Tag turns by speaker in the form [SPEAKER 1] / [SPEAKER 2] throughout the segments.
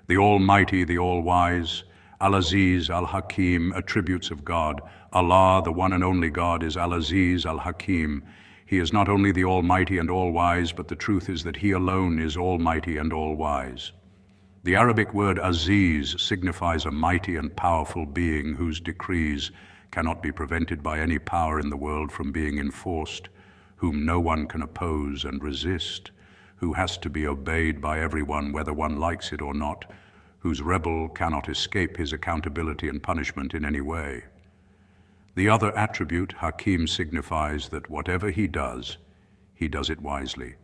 [SPEAKER 1] The Almighty, the All-Wise, Al-Azeez, Al-Hakeem, attributes of God. Allah, the one and only God, is Al-Azeez, Al-Hakeem. He is not only the Almighty and All-Wise, but the truth is that He alone is Almighty and All-Wise. The Arabic word Aziz signifies a mighty and powerful being whose decrees cannot be prevented by any power in the world from being enforced, whom no one can oppose and resist, who has to be obeyed by everyone whether one likes it or not, whose rebel cannot escape His accountability and punishment in any way. The other attribute, Hakeem, signifies that whatever He does it wisely.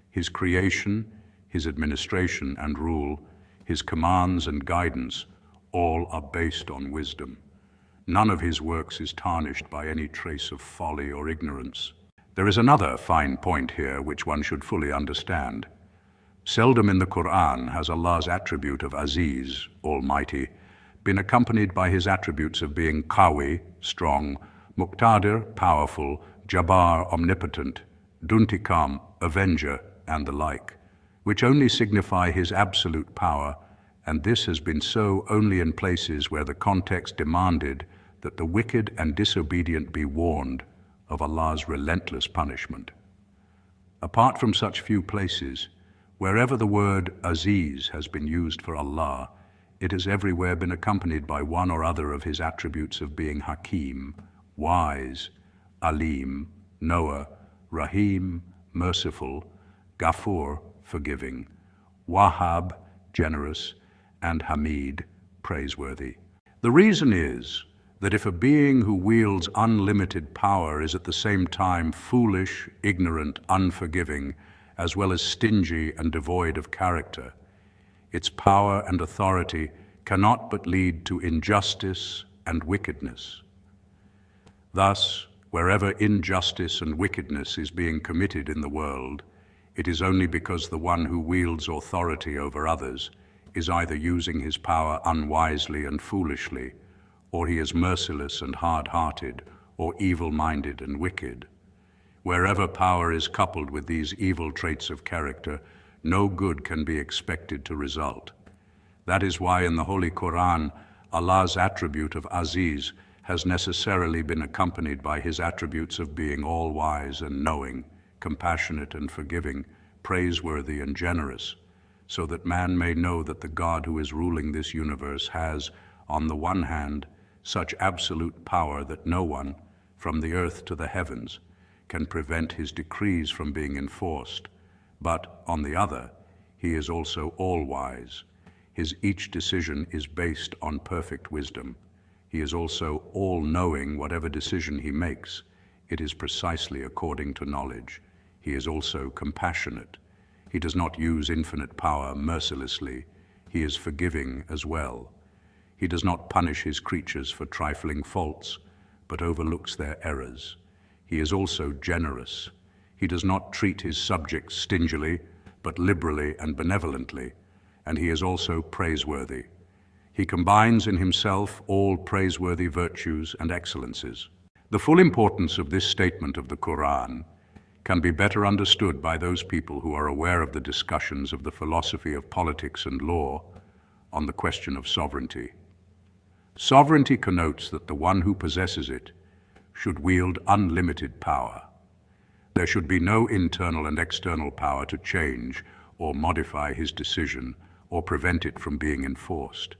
[SPEAKER 1] His creation, His administration and rule, His commands and guidance, all are based on wisdom. None of His works is tarnished by any trace of folly or ignorance. There is another fine point here which one should fully understand. Seldom in the Quran has Allah's attribute of Aziz, Almighty, been accompanied by His attributes of being Qawi, strong, Muqtadir, powerful, Jabbar, omnipotent, Duntikam, avenger, and the like, which only signify His absolute power, and this has been so only in places where the context demanded that the wicked and disobedient be warned of Allah's relentless punishment. Apart from such few places, wherever the word Aziz has been used for Allah, it has everywhere been accompanied by one or other of His attributes of being Hakeem, wise, Alim, knower, Rahim, merciful, Ghafur, forgiving, Wahhab, generous, and Hamid, praiseworthy. The reason is that if a being who wields unlimited power is at the same time foolish, ignorant, unforgiving, as well as stingy and devoid of character, its power and authority cannot but lead to injustice and wickedness. Thus, wherever injustice and wickedness is being committed in the world, it is only because the one who wields authority over others is either using his power unwisely and foolishly, or he is merciless and hard-hearted, or evil-minded and wicked. Wherever power is coupled with these evil traits of character, no good can be expected to result. That is why in the Holy Quran, Allah's attribute of Aziz has necessarily been accompanied by His attributes of being all-wise and knowing, compassionate and forgiving, praiseworthy and generous, so that man may know that the God who is ruling this universe has, on the one hand, such absolute power that no one, from the earth to the heavens, can prevent His decrees from being enforced, but, on the other, He is also all-wise. His each decision is based on perfect wisdom. He is also all-knowing. Whatever decision He makes, it is precisely according to knowledge. He is also compassionate. He does not use infinite power mercilessly. He is forgiving as well. He does not punish His creatures for trifling faults, but overlooks their errors. He is also generous. He does not treat His subjects stingily, but liberally and benevolently, and He is also praiseworthy. He combines in Himself all praiseworthy virtues and excellences. The full importance of this statement of the Quran can be better understood by those people who are aware of the discussions of the philosophy of politics and law on the question of sovereignty. Sovereignty connotes that the one who possesses it should wield unlimited power. There should be no internal and external power to change or modify his decision or prevent it from being enforced,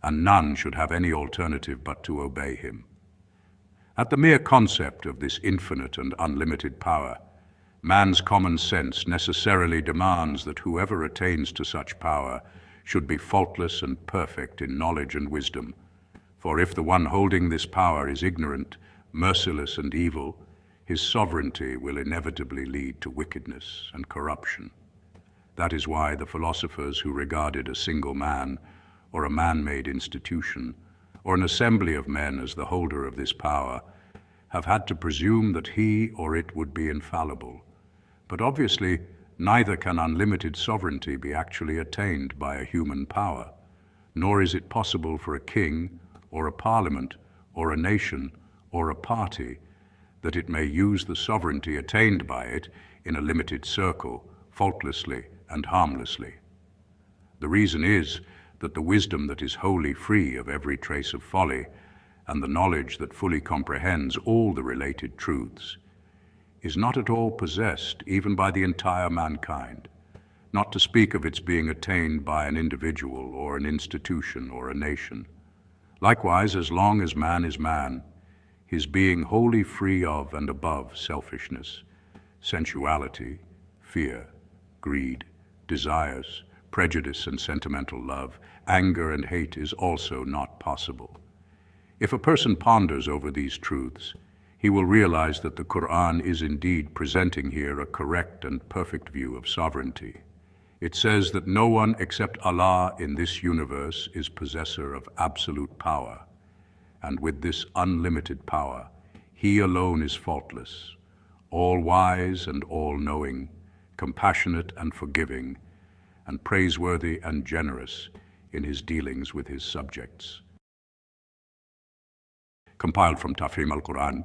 [SPEAKER 1] and none should have any alternative but to obey him. At the mere concept of this infinite and unlimited power, man's common sense necessarily demands that whoever attains to such power should be faultless and perfect in knowledge and wisdom. For if the one holding this power is ignorant, merciless and evil, his sovereignty will inevitably lead to wickedness and corruption. That is why the philosophers who regarded a single man, or a man-made institution, or an assembly of men as the holder of this power, have had to presume that he or it would be infallible. But obviously, neither can unlimited sovereignty be actually attained by a human power, nor is it possible for a king, or a parliament, or a nation, or a party, that it may use the sovereignty attained by it in a limited circle, faultlessly and harmlessly. The reason is that the wisdom that is wholly free of every trace of folly, and the knowledge that fully comprehends all the related truths, is not at all possessed even by the entire mankind, not to speak of its being attained by an individual or an institution or a nation. Likewise, as long as man is man, his being wholly free of and above selfishness, sensuality, fear, greed, desires, prejudice and sentimental love, anger and hate is also not possible. If a person ponders over these truths, he will realize that the Quran is indeed presenting here a correct and perfect view of sovereignty. It says that no one except Allah in this universe is possessor of absolute power, and with this unlimited power, He alone is faultless, all-wise and all-knowing, compassionate and forgiving, and praiseworthy and generous in His dealings with His subjects. Compiled from Tafhim al-Quran,